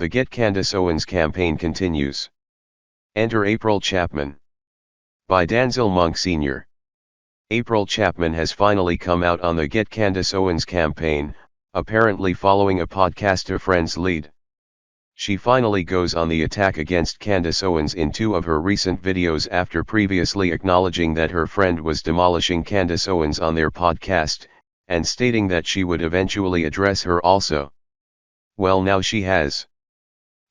The Get Candace Owens campaign continues. Enter April Chapman. By Danzel Monk Sr. April Chapman has finally come out on the Get Candace Owens campaign, apparently following a podcaster friend's lead. She finally goes on the attack against Candace Owens in two of her recent videos after previously acknowledging that her friend was demolishing Candace Owens on their podcast, and stating that she would eventually address her also. Well, now she has.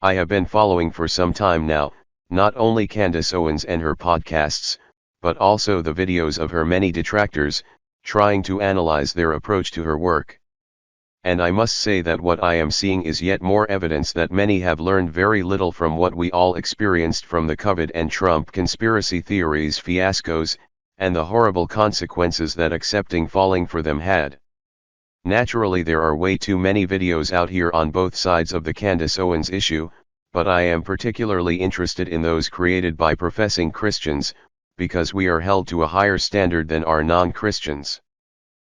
I have been following for some time now, not only Candace Owens and her podcasts, but also the videos of her many detractors, trying to analyze their approach to her work. And I must say that what I am seeing is yet more evidence that many have learned very little from what we all experienced from the COVID and Trump conspiracy theories fiascos, and the horrible consequences that accepting falling for them had. Naturally, there are way too many videos out here on both sides of the Candace Owens issue, but I am particularly interested in those created by professing Christians, because we are held to a higher standard than are non-Christians.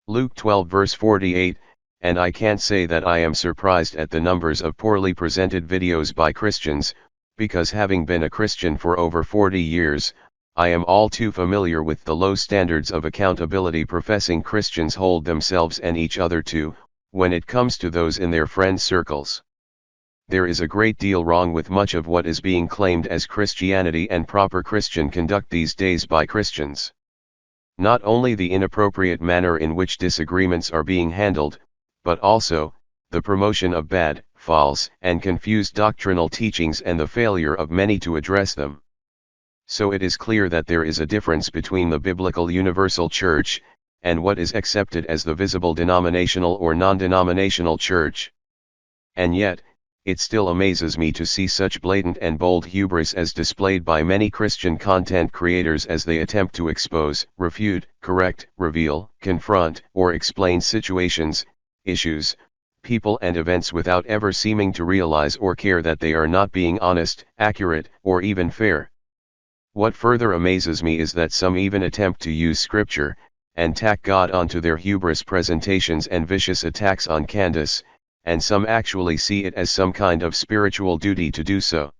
Luke 12 verse 48, and I can't say that I am surprised at the numbers of poorly presented videos by Christians, because having been a Christian for over 40 years, I am all too familiar with the low standards of accountability professing Christians hold themselves and each other to, when it comes to those in their friend circles. There is a great deal wrong with much of what is being claimed as Christianity and proper Christian conduct these days by Christians. Not only the inappropriate manner in which disagreements are being handled, but also, the promotion of bad, false, and confused doctrinal teachings and the failure of many to address them. So it is clear that there is a difference between the biblical universal church, and what is accepted as the visible denominational or non-denominational church. And yet, it still amazes me to see such blatant and bold hubris as displayed by many Christian content creators as they attempt to expose, refute, correct, reveal, confront, or explain situations, issues, people and events without ever seeming to realize or care that they are not being honest, accurate, or even fair. What further amazes me is that some even attempt to use scripture, and tack God onto their hubris presentations and vicious attacks on Candace, and some actually see it as some kind of spiritual duty to do so.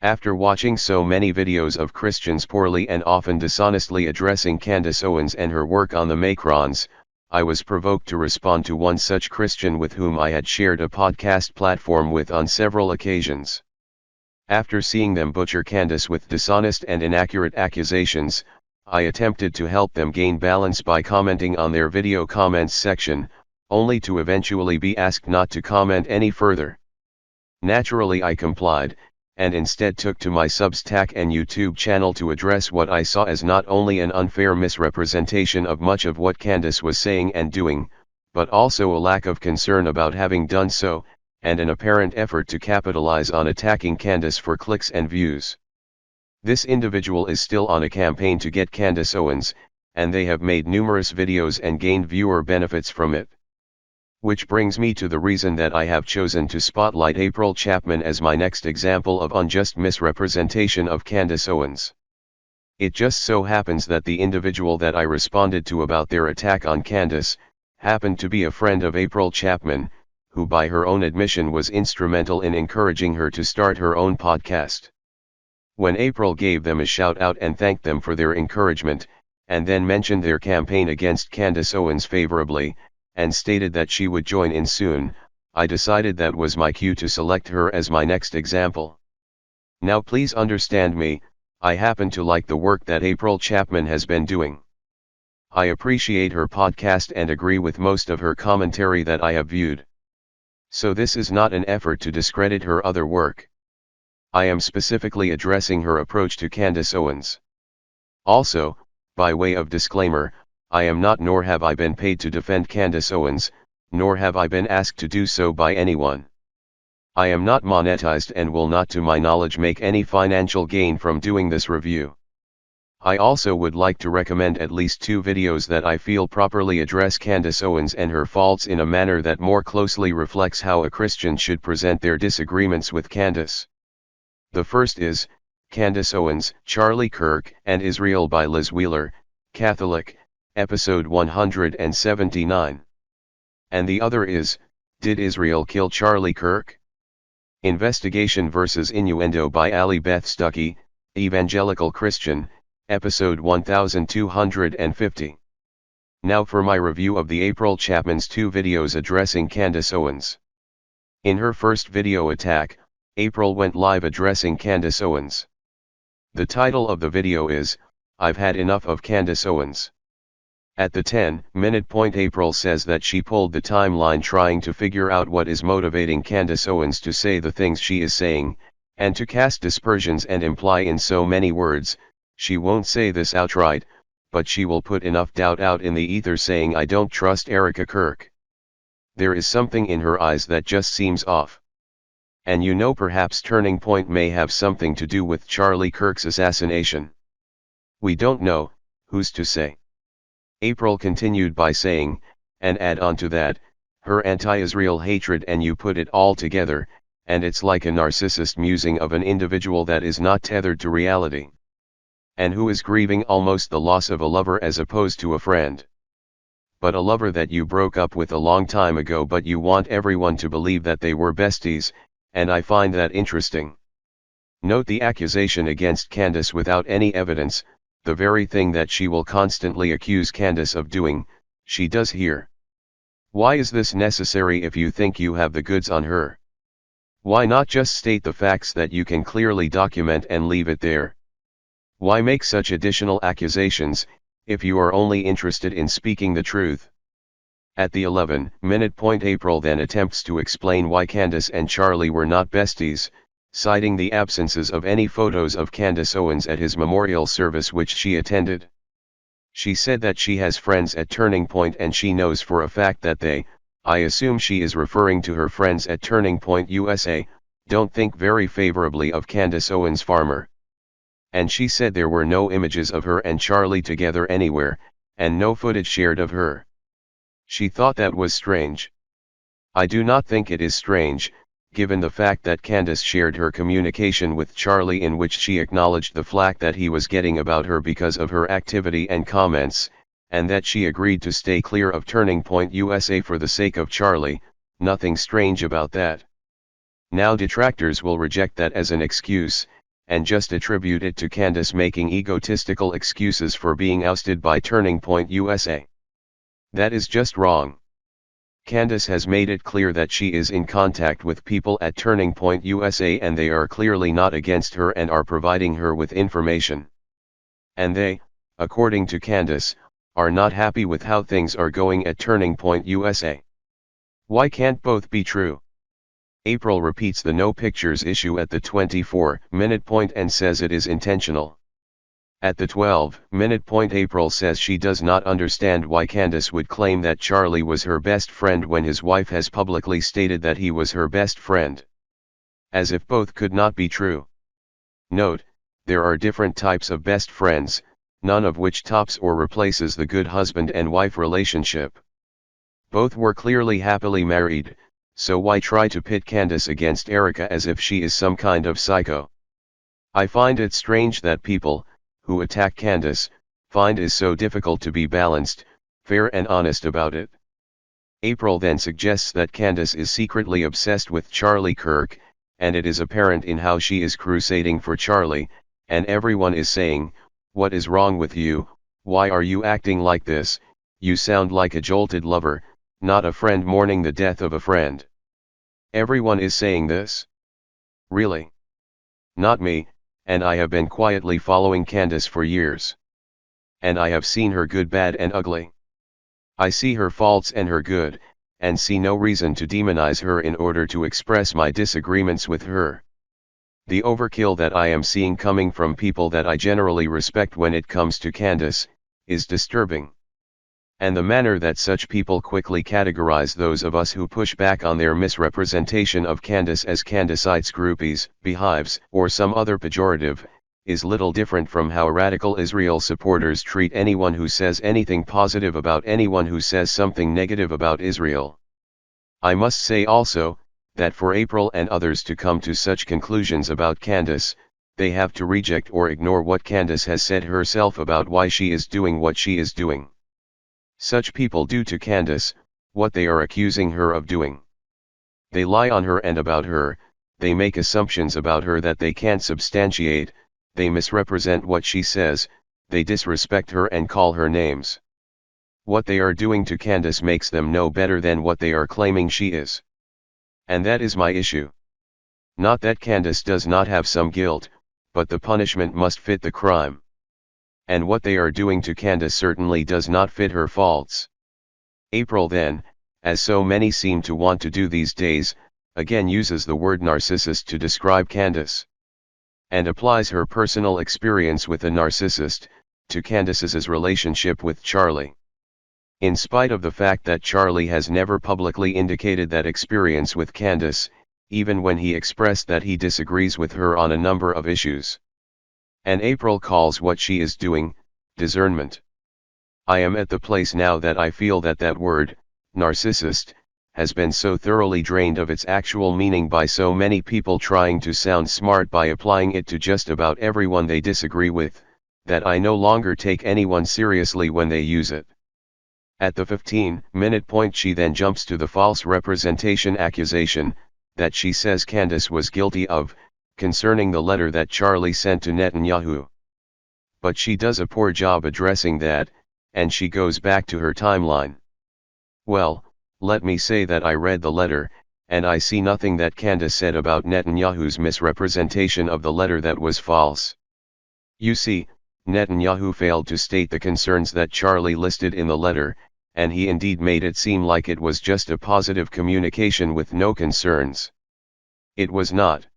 After watching so many videos of Christians poorly and often dishonestly addressing Candace Owens and her work on the Macrons, I was provoked to respond to one such Christian with whom I had shared a podcast platform with on several occasions. After seeing them butcher Candace with dishonest and inaccurate accusations, I attempted to help them gain balance by commenting on their video comments section, only to eventually be asked not to comment any further. Naturally, I complied, and instead took to my Substack and YouTube channel to address what I saw as not only an unfair misrepresentation of much of what Candace was saying and doing, but also a lack of concern about having done so, and an apparent effort to capitalize on attacking Candace for clicks and views. This individual is still on a campaign to get Candace Owens, and they have made numerous videos and gained viewer benefits from it. Which brings me to the reason that I have chosen to spotlight April Chapman as my next example of unjust misrepresentation of Candace Owens. It just so happens that the individual that I responded to about their attack on Candace, happened to be a friend of April Chapman, who by her own admission was instrumental in encouraging her to start her own podcast. When April gave them a shout out and thanked them for their encouragement, and then mentioned their campaign against Candace Owens favorably, and stated that she would join in soon, I decided that was my cue to select her as my next example. Now please understand me, I happen to like the work that April Chapman has been doing. I appreciate her podcast and agree with most of her commentary that I have viewed. So this is not an effort to discredit her other work. I am specifically addressing her approach to Candace Owens. Also, by way of disclaimer, I am not nor have I been paid to defend Candace Owens, nor have I been asked to do so by anyone. I am not monetized and will not to my knowledge make any financial gain from doing this review. I also would like to recommend at least 2 videos that I feel properly address Candace Owens and her faults in a manner that more closely reflects how a Christian should present their disagreements with Candace. The first is, Candace Owens, Charlie Kirk and Israel by Liz Wheeler, Catholic, episode 179. And the other is, Did Israel Kill Charlie Kirk? Investigation vs. Innuendo by Ali Beth Stuckey, Evangelical Christian, episode 1250. Now for my review of the April Chapman's 2 videos addressing Candace Owens. In her first video attack, April went live addressing Candace Owens. The title of the video is, "I've Had Enough of Candace Owens." At the 10-minute point, April says that she pulled the timeline trying to figure out what is motivating Candace Owens to say the things she is saying, and to cast dispersions and imply in so many words. She won't say this outright, but she will put enough doubt out in the ether saying, "I don't trust Erica Kirk. There is something in her eyes that just seems off." And perhaps Turning Point may have something to do with Charlie Kirk's assassination. We don't know, who's to say? April continued by saying, and add on to that, her anti-Israel hatred, and you put it all together, and it's like a narcissist musing of an individual that is not tethered to reality. And who is grieving almost the loss of a lover as opposed to a friend. But a lover that you broke up with a long time ago, but you want everyone to believe that they were besties, and I find that interesting. Note the accusation against Candace without any evidence. The very thing that she will constantly accuse Candace of doing, she does here. Why is this necessary if you think you have the goods on her? Why not just state the facts that you can clearly document and leave it there? Why make such additional accusations, if you are only interested in speaking the truth? At the 11-minute point, April then attempts to explain why Candace and Charlie were not besties, citing the absences of any photos of Candace Owens at his memorial service which she attended. She said that she has friends at Turning Point and she knows for a fact that they, I assume she is referring to her friends at Turning Point USA, don't think very favorably of Candace Owens Farmer. And she said there were no images of her and Charlie together anywhere, and no footage shared of her. She thought that was strange. I do not think it is strange, given the fact that Candace shared her communication with Charlie in which she acknowledged the flack that he was getting about her because of her activity and comments, and that she agreed to stay clear of Turning Point USA for the sake of Charlie. Nothing strange about that. Now detractors will reject that as an excuse, and just attribute it to Candace making egotistical excuses for being ousted by Turning Point USA. That is just wrong. Candace has made it clear that she is in contact with people at Turning Point USA and they are clearly not against her and are providing her with information. And they, according to Candace, are not happy with how things are going at Turning Point USA. Why can't both be true? April repeats the no pictures issue at the 24-minute point and says it is intentional. At the 12-minute point, April says she does not understand why Candace would claim that Charlie was her best friend when his wife has publicly stated that he was her best friend. As if both could not be true. Note, there are different types of best friends, none of which tops or replaces the good husband and wife relationship. Both were clearly happily married, so why try to pit Candace against Erica as if she is some kind of psycho? I find it strange that people, who attack Candace, find it so difficult to be balanced, fair and honest about it. April then suggests that Candace is secretly obsessed with Charlie Kirk, and it is apparent in how she is crusading for Charlie, and everyone is saying, "What is wrong with you? Why are you acting like this? You sound like a jolted lover, not a friend mourning the death of a friend." Everyone is saying this? Really? Not me. And I have been quietly following Candace for years. And I have seen her good, bad and ugly. I see her faults and her good, and see no reason to demonize her in order to express my disagreements with her. The overkill that I am seeing coming from people that I generally respect when it comes to Candace, is disturbing. And the manner that such people quickly categorize those of us who push back on their misrepresentation of Candace as Candacites, groupies, beehives, or some other pejorative, is little different from how radical Israel supporters treat anyone who says anything positive about anyone who says something negative about Israel. I must say also, that for April and others to come to such conclusions about Candace, they have to reject or ignore what Candace has said herself about why she is doing what she is doing. Such people do to Candace what they are accusing her of doing. They lie on her and about her, they make assumptions about her that they can't substantiate, they misrepresent what she says, they disrespect her and call her names. What they are doing to Candace makes them no better than what they are claiming she is. And that is my issue. Not that Candace does not have some guilt, but the punishment must fit the crime. And what they are doing to Candace certainly does not fit her faults. April then, as so many seem to want to do these days, again uses the word narcissist to describe Candace. And applies her personal experience with a narcissist, to Candace's relationship with Charlie. In spite of the fact that Charlie has never publicly indicated that experience with Candace, even when he expressed that he disagrees with her on a number of issues. And April calls what she is doing, discernment. I am at the place now that I feel that that word, narcissist, has been so thoroughly drained of its actual meaning by so many people trying to sound smart by applying it to just about everyone they disagree with, that I no longer take anyone seriously when they use it. At the 15-minute point she then jumps to the false representation accusation, that she says Candace was guilty of, concerning the letter that Charlie sent to Netanyahu. But she does a poor job addressing that, and she goes back to her timeline. Well, let me say that I read the letter, and I see nothing that Candace said about Netanyahu's misrepresentation of the letter that was false. You see, Netanyahu failed to state the concerns that Charlie listed in the letter, and he indeed made it seem like it was just a positive communication with no concerns. It was not.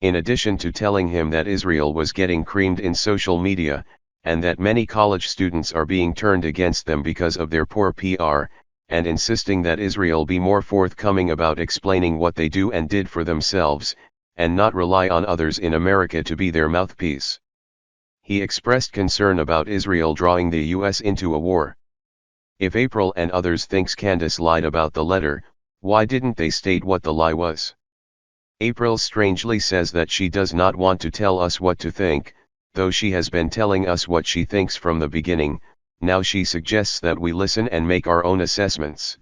In addition to telling him that Israel was getting creamed in social media, and that many college students are being turned against them because of their poor PR, and insisting that Israel be more forthcoming about explaining what they do and did for themselves, and not rely on others in America to be their mouthpiece. He expressed concern about Israel drawing the US into a war. If April and others thinks Candace lied about the letter, why didn't they state what the lie was? April strangely says that she does not want to tell us what to think, though she has been telling us what she thinks from the beginning. Now she suggests that we listen and make our own assessments.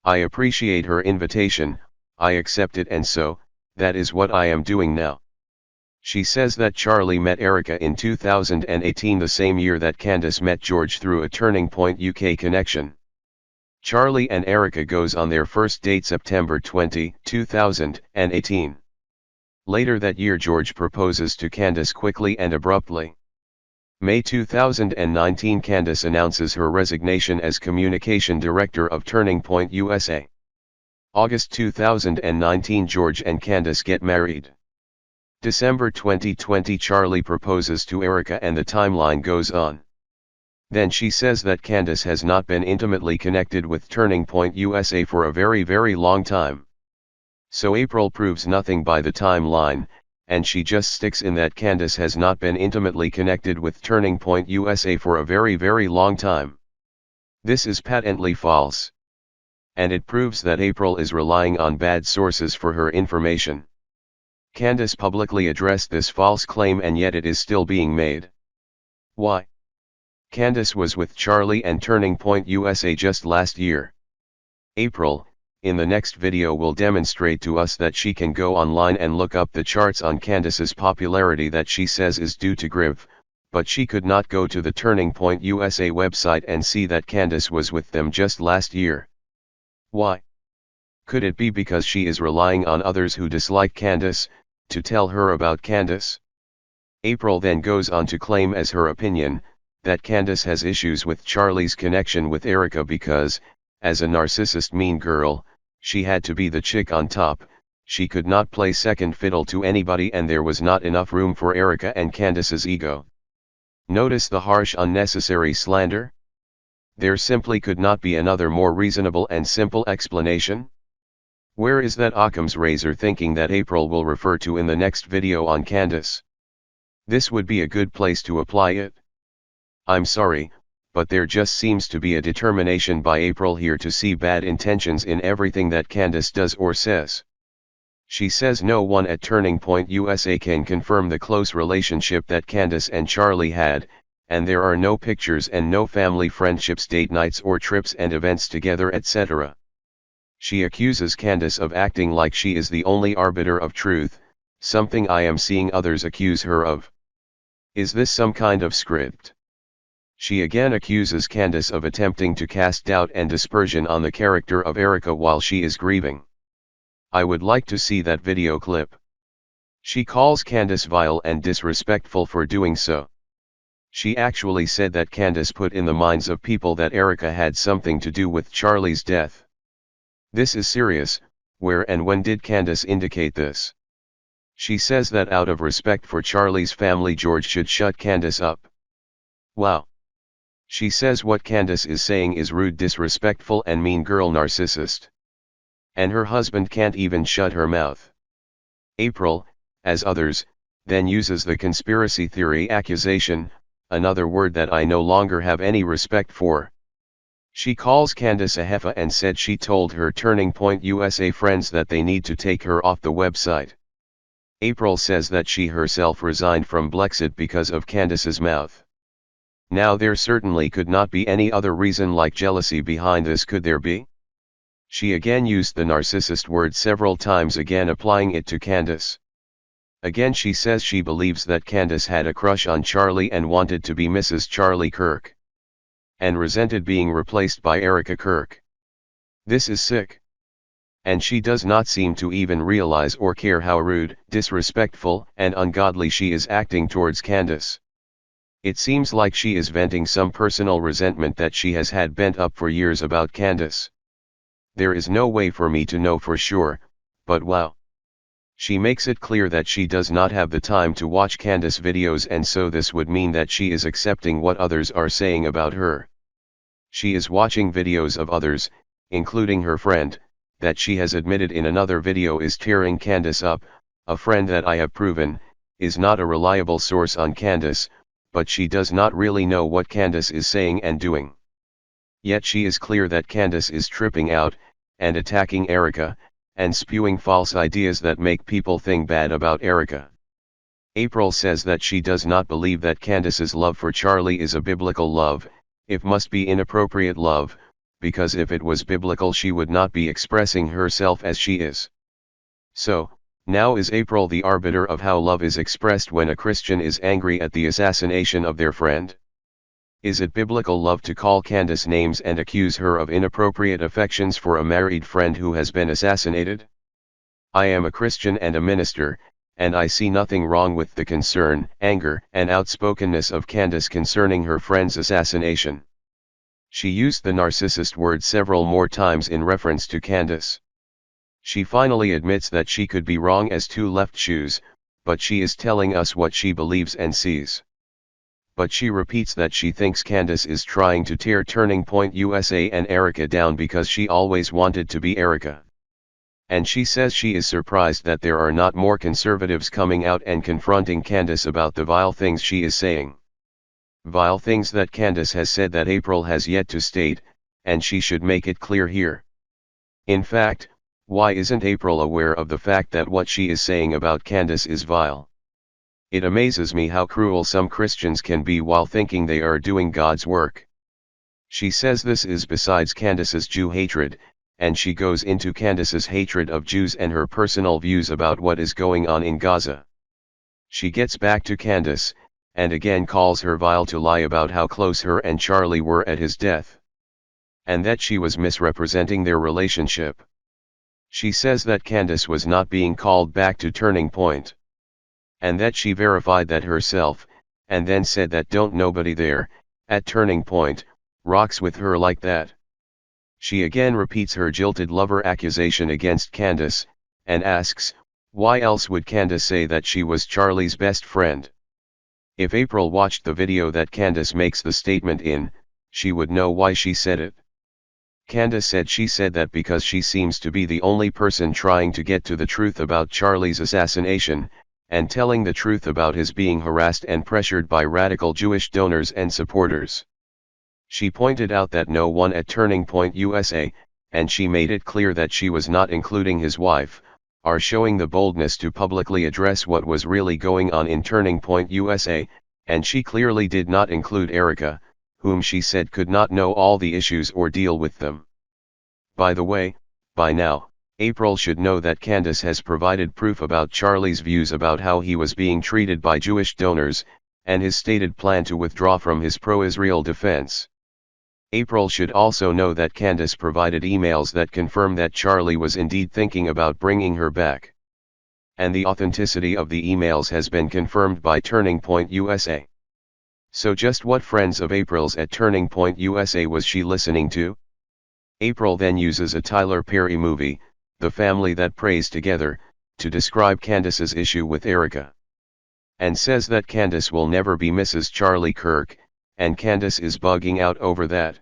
I appreciate her invitation, I accept it, and so, that is what I am doing now. She says that Charlie met Erica in 2018, the same year that Candace met George through a Turning Point UK connection. Charlie and Erica goes on their first date September 20, 2018. Later that year George proposes to Candace quickly and abruptly. May 2019 Candace announces her resignation as Communication Director of Turning Point USA. August 2019 George and Candace get married. December 2020 Charlie proposes to Erica and the timeline goes on. Then she says that Candace has not been intimately connected with Turning Point USA for a very long time. So April proves nothing by the timeline, and she just sticks in that Candace has not been intimately connected with Turning Point USA for a very long time. This is patently false. And it proves that April is relying on bad sources for her information. Candace publicly addressed this false claim, and yet it is still being made. Why? Candace was with Charlie and Turning Point USA just last year. April, in the next video, will demonstrate to us that she can go online and look up the charts on Candace's popularity that she says is due to Grief, but she could not go to the Turning Point USA website and see that Candace was with them just last year. Why? Could it be because she is relying on others who dislike Candace, to tell her about Candace? April then goes on to claim as her opinion, that Candace has issues with Charlie's connection with Erica because, as a narcissist mean girl, she had to be the chick on top, she could not play second fiddle to anybody, and there was not enough room for Erica and Candace's ego. Notice the harsh unnecessary slander? There simply could not be another more reasonable and simple explanation. Where is that Occam's razor thinking that April will refer to in the next video on Candace? This would be a good place to apply it. I'm sorry, but there just seems to be a determination by April here to see bad intentions in everything that Candace does or says. She says no one at Turning Point USA can confirm the close relationship that Candace and Charlie had, and there are no pictures and no family friendships, date nights or trips and events together, etc. She accuses Candace of acting like she is the only arbiter of truth, something I am seeing others accuse her of. Is this some kind of script? She again accuses Candace of attempting to cast doubt and dispersion on the character of Erica while she is grieving. I would like to see that video clip. She calls Candace vile and disrespectful for doing so. She actually said that Candace put in the minds of people that Erica had something to do with Charlie's death. This is serious. Where and when did Candace indicate this? She says that out of respect for Charlie's family, George should shut Candace up. Wow. She says what Candace is saying is rude, disrespectful and mean girl narcissist. And her husband can't even shut her mouth. April, as others, then uses the conspiracy theory accusation, another word that I no longer have any respect for. She calls Candace a heifer and said she told her Turning Point USA friends that they need to take her off the website. April says that she herself resigned from Blexit because of Candace's mouth. Now there certainly could not be any other reason like jealousy behind this, could there be? She again used the narcissist word several times, again applying it to Candace. Again she says she believes that Candace had a crush on Charlie and wanted to be Mrs. Charlie Kirk. And resented being replaced by Erica Kirk. This is sick. And she does not seem to even realize or care how rude, disrespectful, and ungodly she is acting towards Candace. It seems like she is venting some personal resentment that she has had bent up for years about Candace. There is no way for me to know for sure, but wow. She makes it clear that she does not have the time to watch Candace videos, and so this would mean that she is accepting what others are saying about her. She is watching videos of others, including her friend, that she has admitted in another video is tearing Candace up. A friend that I have proven, is not a reliable source on Candace, but she does not really know what Candace is saying and doing. Yet she is clear that Candace is tripping out, and attacking Erica, and spewing false ideas that make people think bad about Erica. April says that she does not believe that Candace's love for Charlie is a biblical love. It must be inappropriate love, because if it was biblical she would not be expressing herself as she is. So, now is April the arbiter of how love is expressed when a Christian is angry at the assassination of their friend? Is it biblical love to call Candace names and accuse her of inappropriate affections for a married friend who has been assassinated? I am a Christian and a minister, and I see nothing wrong with the concern, anger, and outspokenness of Candace concerning her friend's assassination. She used the narcissist word several more times in reference to Candace. She finally admits that she could be wrong as two left shoes, but she is telling us what she believes and sees. But she repeats that she thinks Candace is trying to tear Turning Point USA and Erica down because she always wanted to be Erica. And she says she is surprised that there are not more conservatives coming out and confronting Candace about the vile things she is saying. Vile things that Candace has said that April has yet to state, and she should make it clear here. In fact, why isn't April aware of the fact that what she is saying about Candace is vile? It amazes me how cruel some Christians can be while thinking they are doing God's work. She says this is besides Candace's Jew hatred, and she goes into Candace's hatred of Jews and her personal views about what is going on in Gaza. She gets back to Candace, and again calls her vile to lie about how close her and Charlie were at his death. And that she was misrepresenting their relationship. She says that Candace was not being called back to Turning Point. And that she verified that herself, and then said that don't nobody there, at Turning Point, rocks with her like that. She again repeats her jilted lover accusation against Candace, and asks, why else would Candace say that she was Charlie's best friend? If April watched the video that Candace makes the statement in, she would know why she said it. Candace said she said that because she seems to be the only person trying to get to the truth about Charlie's assassination, and telling the truth about his being harassed and pressured by radical Jewish donors and supporters. She pointed out that no one at Turning Point USA, and she made it clear that she was not including his wife, are showing the boldness to publicly address what was really going on in Turning Point USA, and she clearly did not include Erica, whom she said could not know all the issues or deal with them. By the way, By now, April should know that Candace has provided proof about Charlie's views about how he was being treated by Jewish donors, and his stated plan to withdraw from his pro-Israel defense. April should also know that Candace provided emails that confirm that Charlie was indeed thinking about bringing her back. And the authenticity of the emails has been confirmed by Turning Point USA. So just what friends of April's at Turning Point USA was she listening to? April then uses a Tyler Perry movie, The Family That Prays Together, to describe Candace's issue with Erica. And says that Candace will never be Mrs. Charlie Kirk, and Candace is bugging out over that.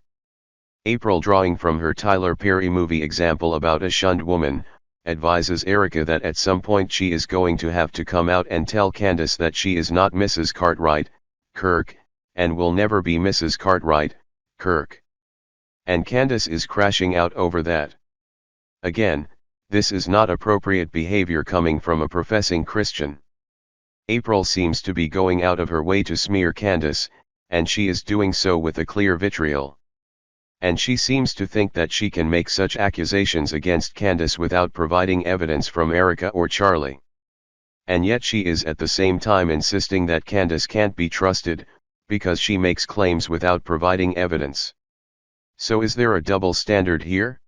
April, drawing from her Tyler Perry movie example about a shunned woman, advises Erica that at some point she is going to have to come out and tell Candace that she is not Mrs. Cartwright, Kirk, and will never be Mrs. Cartwright, Kirk. And Candace is crashing out over that. Again, this is not appropriate behavior coming from a professing Christian. April seems to be going out of her way to smear Candace, and she is doing so with a clear vitriol. And she seems to think that she can make such accusations against Candace without providing evidence from Erica or Charlie. And yet she is at the same time insisting that Candace can't be trusted, because she makes claims without providing evidence. So is there a double standard here?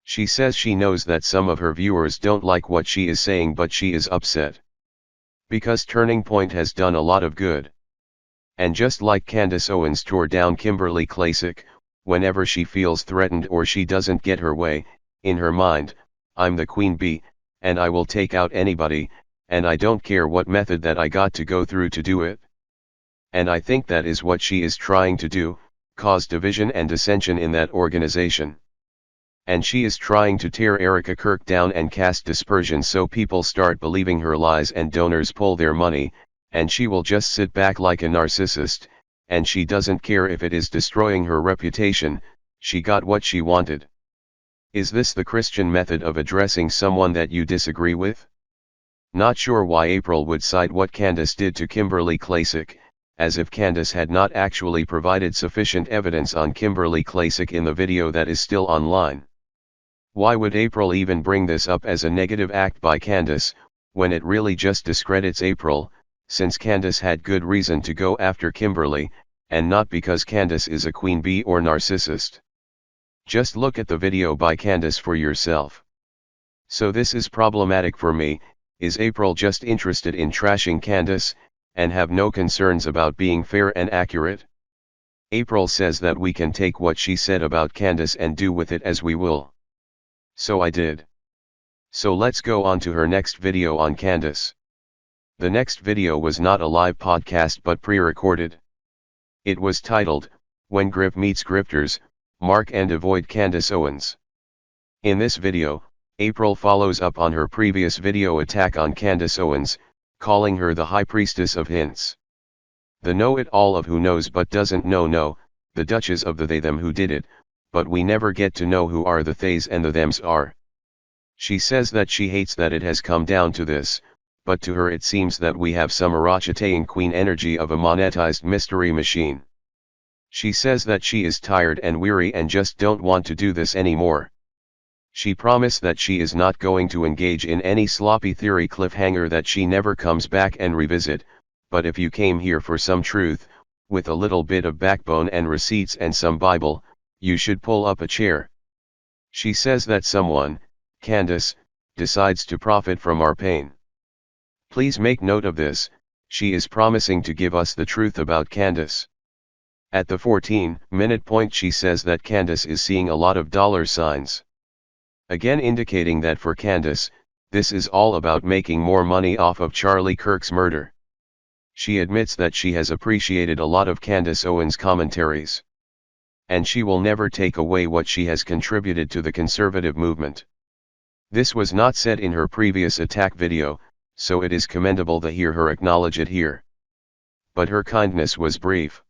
She says she knows that some of her viewers don't like what she is saying, but she is upset because Turning Point has done a lot of good. And just like Candace Owens tore down Kimberly Klacik, whenever she feels threatened or she doesn't get her way, in her mind, I'm the queen bee, and I will take out anybody, and I don't care what method that I got to go through to do it. And I think that is what she is trying to do, cause division and dissension in that organization. And she is trying to tear Erica Kirk down and cast dispersion so people start believing her lies and donors pull their money, and she will just sit back like a narcissist, and she doesn't care if it is destroying her reputation. She got what she wanted. Is this the Christian method of addressing someone that you disagree with? Not sure why April would cite what Candace did to Kimberly Klacik, as if Candace had not actually provided sufficient evidence on Kimberly Klacik in the video that is still online. Why would April even bring this up as a negative act by Candace, when it really just discredits April, since Candace had good reason to go after Kimberly, and not because Candace is a queen bee or narcissist? Just look at the video by Candace for yourself. So this is problematic for me. Is April just interested in trashing Candace, and have no concerns about being fair and accurate? April says that we can take what she said about Candace and do with it as we will. So I did. So let's go on to her next video on Candace. The next video was not a live podcast but pre-recorded. It was titled, When Grief Meets Grifters, Mark and Avoid Candace Owens. In this video, April follows up on her previous video attack on Candace Owens, calling her the high priestess of hints. The know-it-all of who knows but doesn't know, the Duchess of the they them who did it, but we never get to know who are the theys and the thems are. She says that she hates that it has come down to this, but to her it seems that we have some Arachitaean queen energy of a monetized mystery machine. She says that she is tired and weary and just don't want to do this anymore. She promised that she is not going to engage in any sloppy theory cliffhanger that she never comes back and revisit, but if you came here for some truth, with a little bit of backbone and receipts and some Bible, you should pull up a chair. She says that someone, Candace, decides to profit from our pain. Please make note of this, she is promising to give us the truth about Candace. At the 14-minute point she says that Candace is seeing a lot of dollar signs. Again indicating that for Candace, this is all about making more money off of Charlie Kirk's murder. She admits that she has appreciated a lot of Candace Owens' commentaries. And she will never take away what she has contributed to the conservative movement. This was not said in her previous attack video, so it is commendable to hear her acknowledge it here. But her kindness was brief.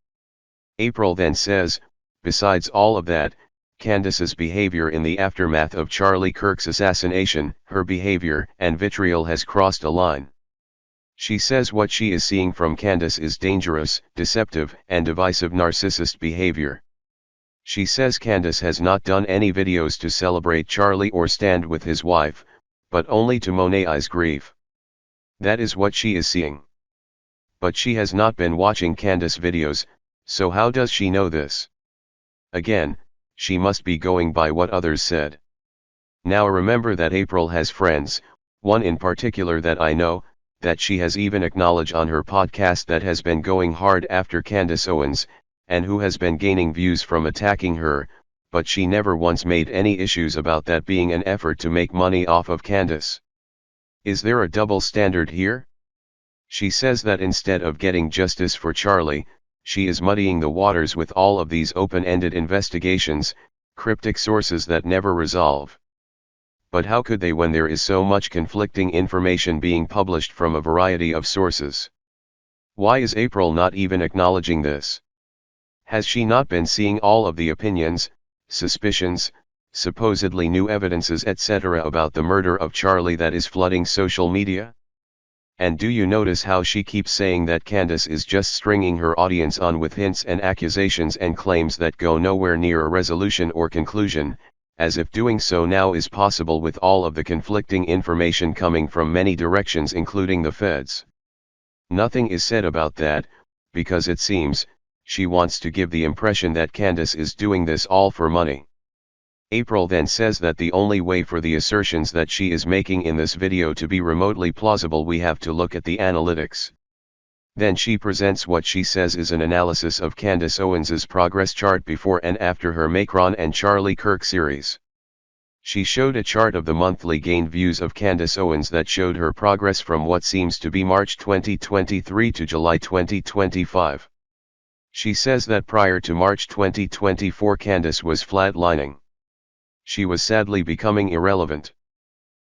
April then says, besides all of that, Candace's behavior in the aftermath of Charlie Kirk's assassination, her behavior and vitriol has crossed a line. She says what she is seeing from Candace is dangerous, deceptive, and divisive narcissist behavior. She says Candace has not done any videos to celebrate Charlie or stand with his wife, but only to monetize grief. That is what she is seeing. But she has not been watching Candace videos, so how does she know this? Again, she must be going by what others said. Now remember that April has friends, one in particular that I know, that she has even acknowledged on her podcast that has been going hard after Candace Owens, and who has been gaining views from attacking her, but she never once made any issues about that being an effort to make money off of Candace. Is there a double standard here? She says that instead of getting justice for Charlie, she is muddying the waters with all of these open-ended investigations, cryptic sources that never resolve. But how could they when there is so much conflicting information being published from a variety of sources? Why is April not even acknowledging this? Has she not been seeing all of the opinions, suspicions, supposedly new evidences etc. about the murder of Charlie that is flooding social media? And do you notice how she keeps saying that Candace is just stringing her audience on with hints and accusations and claims that go nowhere near a resolution or conclusion, as if doing so now is possible with all of the conflicting information coming from many directions including the feds? Nothing is said about that, because it seems, she wants to give the impression that Candace is doing this all for money. April then says that the only way for the assertions that she is making in this video to be remotely plausible we have to look at the analytics. Then she presents what she says is an analysis of Candace Owens's progress chart before and after her Macron and Charlie Kirk series. She showed a chart of the monthly gained views of Candace Owens that showed her progress from what seems to be March 2023 to July 2025. She says that prior to March 2024 Candace was flatlining. She was sadly becoming irrelevant.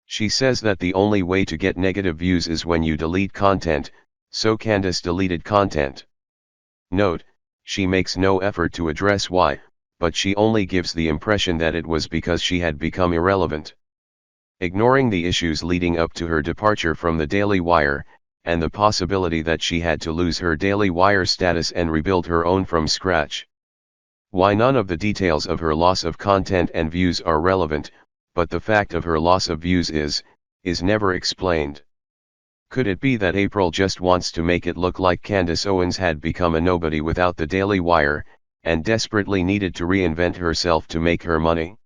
She says that the only way to get negative views is when you delete content, so Candace deleted content. Note, she makes no effort to address why, but she only gives the impression that it was because she had become irrelevant. Ignoring the issues leading up to her departure from the Daily Wire, and the possibility that she had to lose her Daily Wire status and rebuild her own from scratch. Why none of the details of her loss of content and views are relevant, but the fact of her loss of views is never explained. Could it be that April just wants to make it look like Candace Owens had become a nobody without the Daily Wire, and desperately needed to reinvent herself to make her money?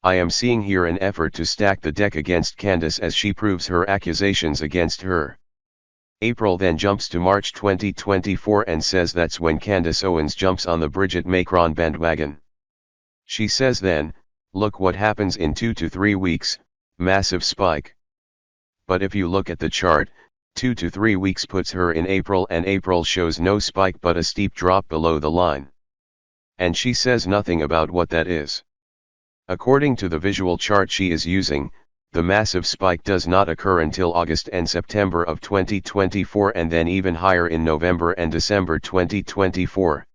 I am seeing here an effort to stack the deck against Candace as she proves her accusations against her. April then jumps to March 2024 and says that's when Candace Owens jumps on the Bridget Macron bandwagon. She says then, look what happens in 2 to 3 weeks, massive spike. But if you look at the chart, 2 to 3 weeks puts her in April and April shows no spike but a steep drop below the line. And she says nothing about what that is. According to the visual chart she is using, the massive spike does not occur until August and September of 2024 and then even higher in November and December 2024.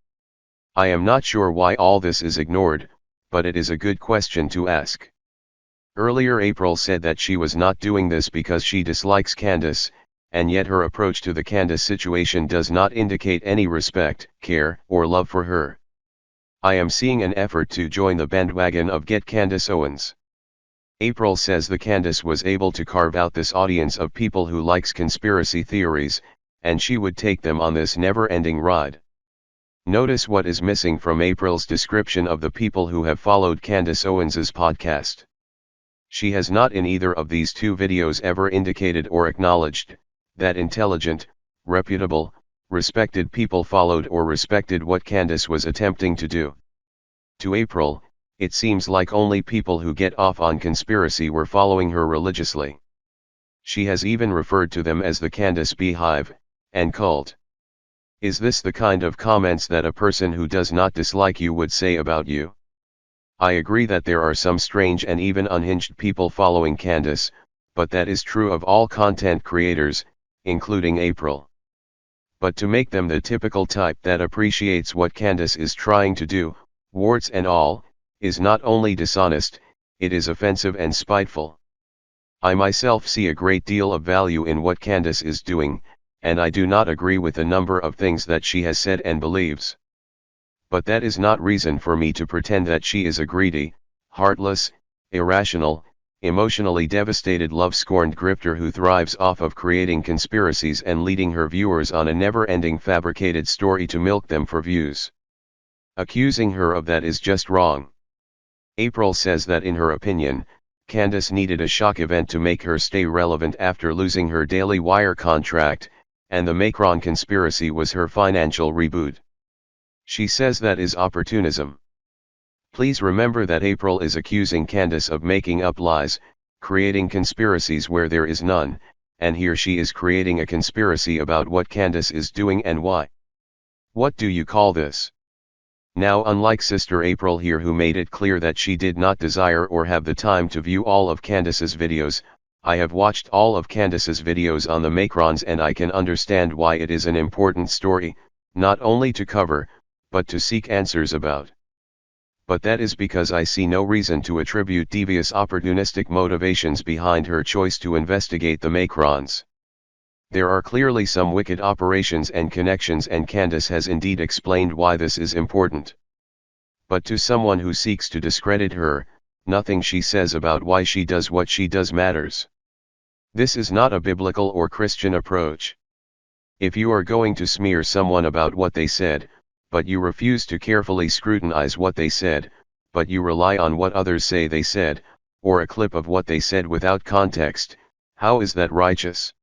I am not sure why all this is ignored, but it is a good question to ask. Earlier April said that she was not doing this because she dislikes Candace, and yet her approach to the Candace situation does not indicate any respect, care, or love for her. I am seeing an effort to join the bandwagon of Get Candace Owens. April says the Candace was able to carve out this audience of people who likes conspiracy theories, and she would take them on this never-ending ride. Notice what is missing from April's description of the people who have followed Candace Owens's podcast. She has not in either of these two videos ever indicated or acknowledged that intelligent, reputable, respected people followed or respected what Candace was attempting to do. To April, it seems like only people who get off on conspiracy were following her religiously. She has even referred to them as the Candace Beehive and cult. Is this the kind of comments that a person who does not dislike you would say about you? I agree that there are some strange and even unhinged people following Candace, but that is true of all content creators, including April. But to make them the typical type that appreciates what Candace is trying to do, warts and all, is not only dishonest, it is offensive and spiteful. I myself see a great deal of value in what Candace is doing, and I do not agree with a number of things that she has said and believes. But that is not reason for me to pretend that she is a greedy, heartless, irrational, emotionally devastated love-scorned grifter who thrives off of creating conspiracies and leading her viewers on a never-ending fabricated story to milk them for views. Accusing her of that is just wrong. April says that in her opinion, Candace needed a shock event to make her stay relevant after losing her Daily Wire contract, and the Macron conspiracy was her financial reboot. She says that is opportunism. Please remember that April is accusing Candace of making up lies, creating conspiracies where there is none, and here she is creating a conspiracy about what Candace is doing and why. What do you call this? Now, unlike Sister April here, who made it clear that she did not desire or have the time to view all of Candace's videos, I have watched all of Candace's videos on the Macrons and I can understand why it is an important story, not only to cover, but to seek answers about. But that is because I see no reason to attribute devious opportunistic motivations behind her choice to investigate the Macrons. There are clearly some wicked operations and connections, and Candace has indeed explained why this is important. But to someone who seeks to discredit her, nothing she says about why she does what she does matters. This is not a biblical or Christian approach. If you are going to smear someone about what they said, but you refuse to carefully scrutinize what they said, but you rely on what others say they said, or a clip of what they said without context, how is that righteous?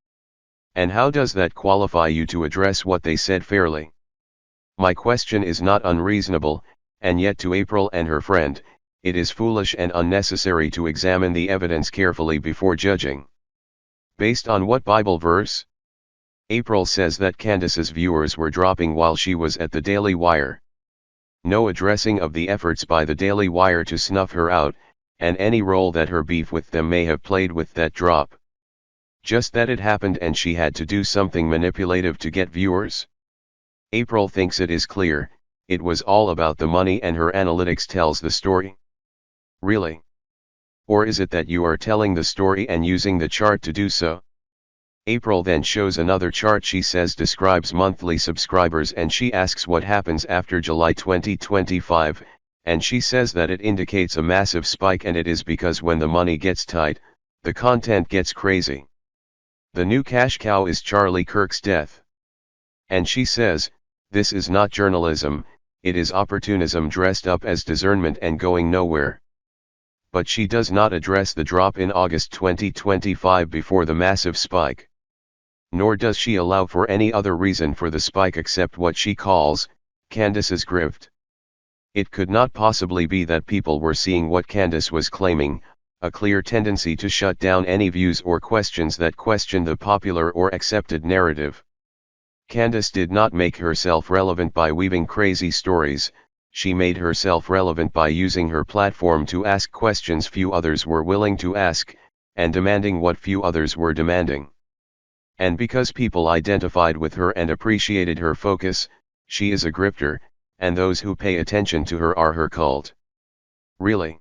And how does that qualify you to address what they said fairly? My question is not unreasonable, and yet to April and her friend, it is foolish and unnecessary to examine the evidence carefully before judging. Based on what Bible verse? April says that Candace's viewers were dropping while she was at the Daily Wire. No addressing of the efforts by the Daily Wire to snuff her out, and any role that her beef with them may have played with that drop. Just that it happened and she had to do something manipulative to get viewers. April thinks it is clear, it was all about the money and her analytics tells the story. Really? Or is it that you are telling the story and using the chart to do so? April then shows another chart she says describes monthly subscribers, and she asks what happens after July 2025, and she says that it indicates a massive spike, and it is because when the money gets tight, the content gets crazy. The new cash cow is Charlie Kirk's death. And she says, this is not journalism, it is opportunism dressed up as discernment and going nowhere. But she does not address the drop in August 2025 before the massive spike. Nor does she allow for any other reason for the spike except what she calls, Candace's grift. It could not possibly be that people were seeing what Candace was claiming, a clear tendency to shut down any views or questions that question the popular or accepted narrative. Candace did not make herself relevant by weaving crazy stories, she made herself relevant by using her platform to ask questions few others were willing to ask, and demanding what few others were demanding. And because people identified with her and appreciated her focus, she is a grifter, and those who pay attention to her are her cult. Really?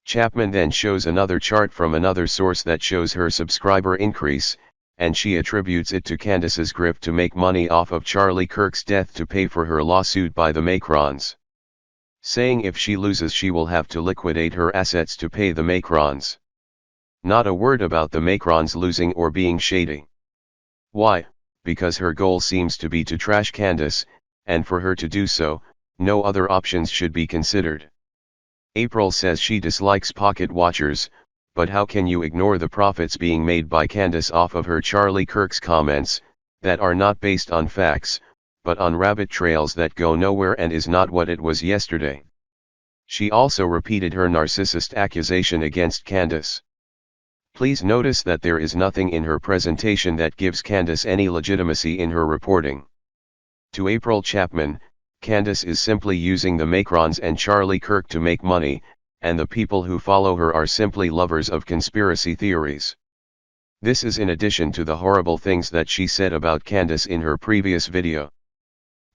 Chapman then shows another chart from another source that shows her subscriber increase, and she attributes it to Candace's grift to make money off of Charlie Kirk's death to pay for her lawsuit by the Macrons. Saying if she loses she will have to liquidate her assets to pay the Macrons. Not a word about the Macrons losing or being shady. Why? Because her goal seems to be to trash Candace, and for her to do so, no other options should be considered. April says she dislikes pocket watchers, but how can you ignore the profits being made by Candace off of her Charlie Kirk's comments, that are not based on facts, but on rabbit trails that go nowhere and is not what it was yesterday. She also repeated her narcissist accusation against Candace. Please notice that there is nothing in her presentation that gives Candace any legitimacy in her reporting. To April Chapman, Candace is simply using the Macrons and Charlie Kirk to make money, and the people who follow her are simply lovers of conspiracy theories. This is in addition to the horrible things that she said about Candace in her previous video.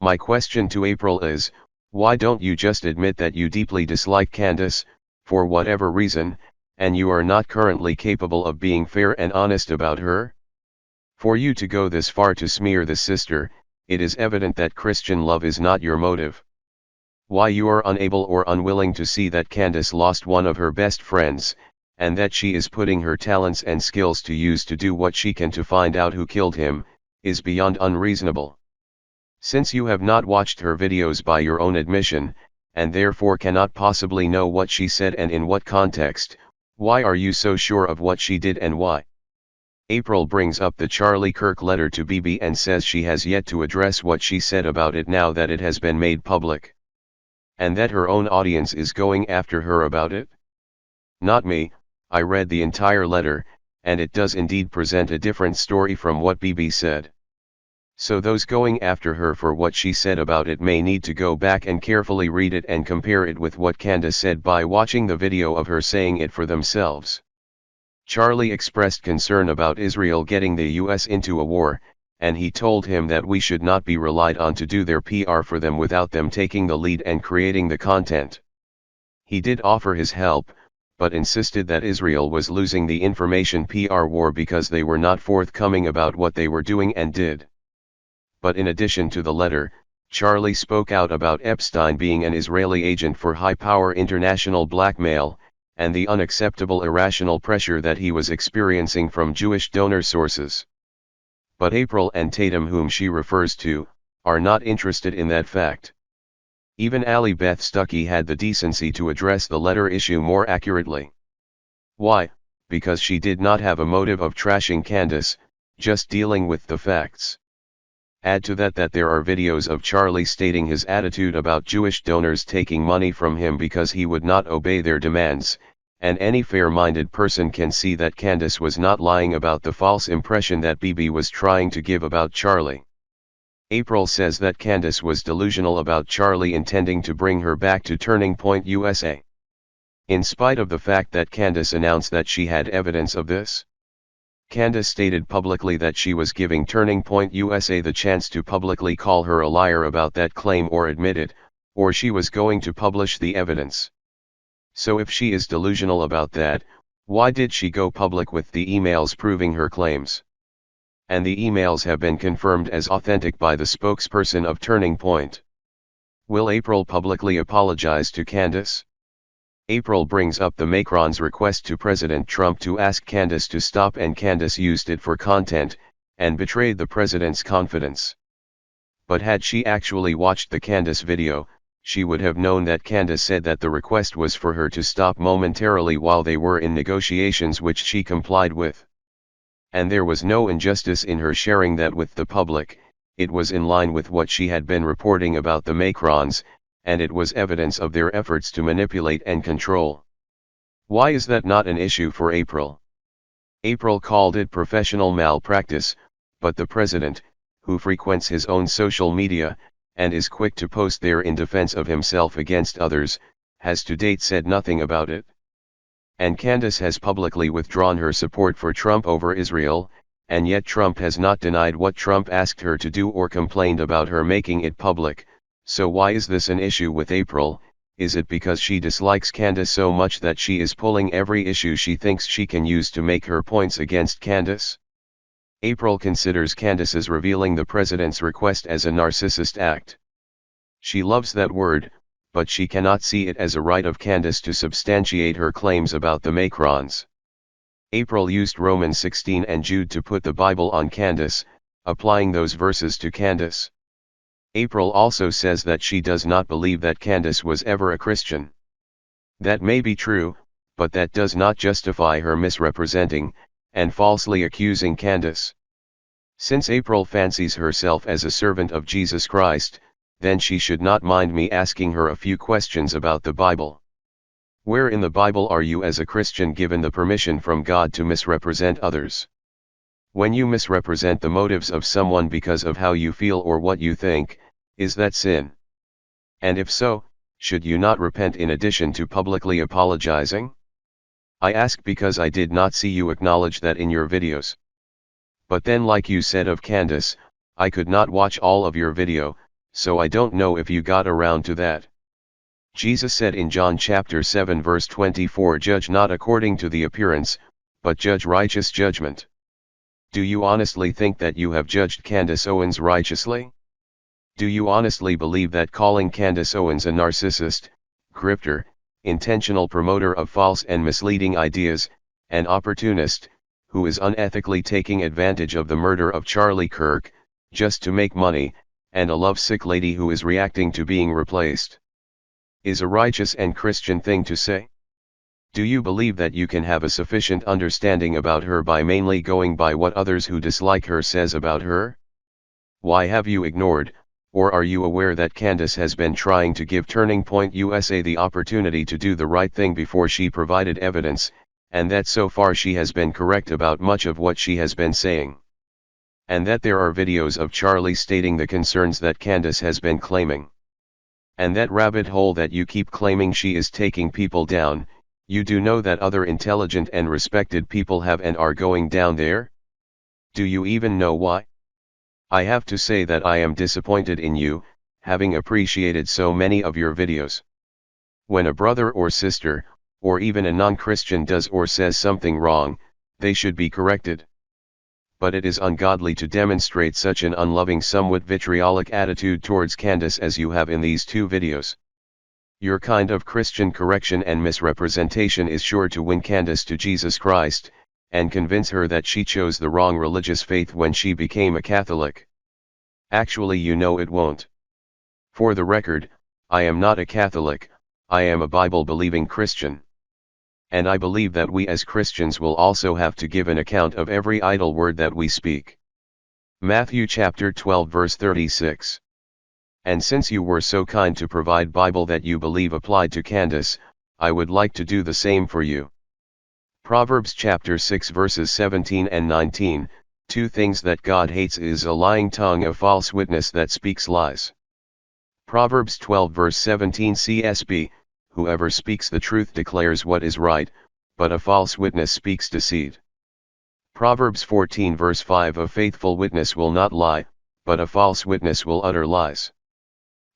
My question to April is, why don't you just admit that you deeply dislike Candace, for whatever reason, and you are not currently capable of being fair and honest about her? For you to go this far to smear the sister, it is evident that Christian love is not your motive. Why you are unable or unwilling to see that Candace lost one of her best friends, and that she is putting her talents and skills to use to do what she can to find out who killed him, is beyond unreasonable. Since you have not watched her videos by your own admission, and therefore cannot possibly know what she said and in what context, why are you so sure of what she did and why? April brings up the Charlie Kirk letter to Bibi and says she has yet to address what she said about it now that it has been made public. And that her own audience is going after her about it? Not me. I read the entire letter, and it does indeed present a different story from what Bibi said. So those going after her for what she said about it may need to go back and carefully read it and compare it with what Candace said by watching the video of her saying it for themselves. Charlie expressed concern about Israel getting the US into a war, and he told him that we should not be relied on to do their PR for them without them taking the lead and creating the content. He did offer his help, but insisted that Israel was losing the information PR war because they were not forthcoming about what they were doing and did. But in addition to the letter, Charlie spoke out about Epstein being an Israeli agent for high-power international blackmail, and the unacceptable irrational pressure that he was experiencing from Jewish donor sources. But April and Tatum, whom she refers to, are not interested in that fact. Even Allie Beth Stuckey had the decency to address the letter issue more accurately. Why? Because she did not have a motive of trashing Candace, just dealing with the facts. Add to that there are videos of Charlie stating his attitude about Jewish donors taking money from him because he would not obey their demands, and any fair-minded person can see that Candace was not lying about the false impression that Bibi was trying to give about Charlie. April says that Candace was delusional about Charlie intending to bring her back to Turning Point USA. In spite of the fact that Candace announced that she had evidence of this, Candace stated publicly that she was giving Turning Point USA the chance to publicly call her a liar about that claim or admit it, or she was going to publish the evidence. So if she is delusional about that, why did she go public with the emails proving her claims? And the emails have been confirmed as authentic by the spokesperson of Turning Point. Will April publicly apologize to Candace? April brings up the Macron's request to President Trump to ask Candace to stop, and Candace used it for content, and betrayed the president's confidence. But had she actually watched the Candace video, she would have known that Candace said that the request was for her to stop momentarily while they were in negotiations, which she complied with. And there was no injustice in her sharing that with the public. It was in line with what she had been reporting about the Macrons, and it was evidence of their efforts to manipulate and control. Why is that not an issue for April? April called it professional malpractice, but the president, who frequents his own social media, and is quick to post there in defense of himself against others, has to date said nothing about it. And Candace has publicly withdrawn her support for Trump over Israel, and yet Trump has not denied what Trump asked her to do or complained about her making it public. So why is this an issue with April? Is it because she dislikes Candace so much that she is pulling every issue she thinks she can use to make her points against Candace? April considers Candace's revealing the president's request as a narcissist act. She loves that word, but she cannot see it as a right of Candace to substantiate her claims about the Macrons. April used Romans 16 and Jude to put the Bible on Candace, applying those verses to Candace. April also says that she does not believe that Candace was ever a Christian. That may be true, but that does not justify her misrepresenting, and falsely accusing Candace. Since April fancies herself as a servant of Jesus Christ, then she should not mind me asking her a few questions about the Bible. Where in the Bible are you as a Christian given the permission from God to misrepresent others? When you misrepresent the motives of someone because of how you feel or what you think, is that sin? And if so, should you not repent in addition to publicly apologizing? I ask because I did not see you acknowledge that in your videos. But then, like you said of Candace, I could not watch all of your video, so I don't know if you got around to that. Jesus said in John chapter 7 verse 24, "Judge not according to the appearance, but judge righteous judgment." Do you honestly think that you have judged Candace Owens righteously? Do you honestly believe that calling Candace Owens a narcissist, grifter, intentional promoter of false and misleading ideas, an opportunist, who is unethically taking advantage of the murder of Charlie Kirk, just to make money, and a lovesick lady who is reacting to being replaced, is a righteous and Christian thing to say? Do you believe that you can have a sufficient understanding about her by mainly going by what others who dislike her says about her? Why have you ignored, or are you aware that Candace has been trying to give Turning Point USA the opportunity to do the right thing before she provided evidence, and that so far she has been correct about much of what she has been saying? And that there are videos of Charlie stating the concerns that Candace has been claiming. And that rabbit hole that you keep claiming she is taking people down, you do know that other intelligent and respected people have and are going down there? Do you even know why? I have to say that I am disappointed in you, having appreciated so many of your videos. When a brother or sister, or even a non-Christian does or says something wrong, they should be corrected. But it is ungodly to demonstrate such an unloving, somewhat vitriolic attitude towards Candace as you have in these two videos. Your kind of Christian correction and misrepresentation is sure to win Candace to Jesus Christ, and convince her that she chose the wrong religious faith when she became a Catholic. Actually, you know it won't. For the record, I am not a Catholic, I am a Bible-believing Christian. And I believe that we as Christians will also have to give an account of every idle word that we speak. Matthew chapter 12 verse 36. And since you were so kind to provide Bible that you believe applied to Candace, I would like to do the same for you. Proverbs chapter 6 verses 17 and 19, 2 things that God hates is a lying tongue, a false witness that speaks lies. Proverbs 12 verse 17 CSB, whoever speaks the truth declares what is right, but a false witness speaks deceit. Proverbs 14 verse 5 a faithful witness will not lie, but a false witness will utter lies.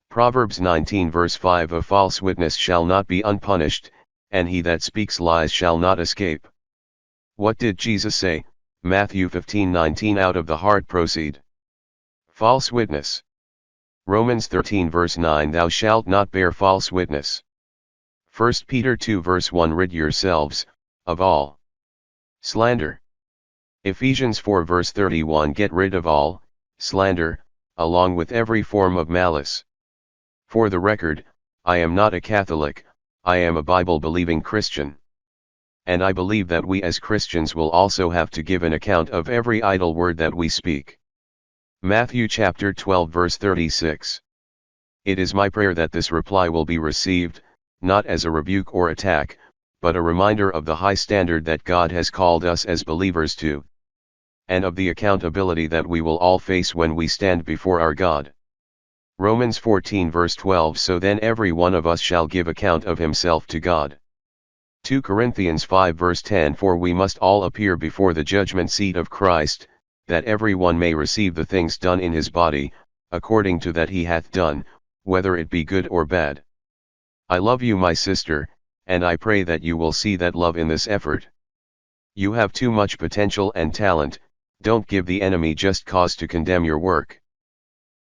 Proverbs 19 verse 5 a false witness shall not be unpunished, and he that speaks lies shall not escape. What did Jesus say? Matthew 15:19 out of the heart proceed false witness. Romans 13 verse 9 thou shalt not bear false witness. 1 Peter 2 verse 1 rid yourselves of all slander. Ephesians 4 verse 31 get rid of all slander, along with every form of malice. For the record, I am not a Catholic, I am a Bible-believing Christian. And I believe that we as Christians will also have to give an account of every idle word that we speak. Matthew chapter 12 verse 36. It is my prayer that this reply will be received, not as a rebuke or attack, but a reminder of the high standard that God has called us as believers to, and of the accountability that we will all face when we stand before our God. Romans 14 verse 12 so then every one of us shall give account of himself to God. 2 Corinthians 5 verse 10 for we must all appear before the judgment seat of Christ, that every one may receive the things done in his body, according to that he hath done, whether it be good or bad. I love you my sister, and I pray that you will see that love in this effort. You have too much potential and talent, don't give the enemy just cause to condemn your work.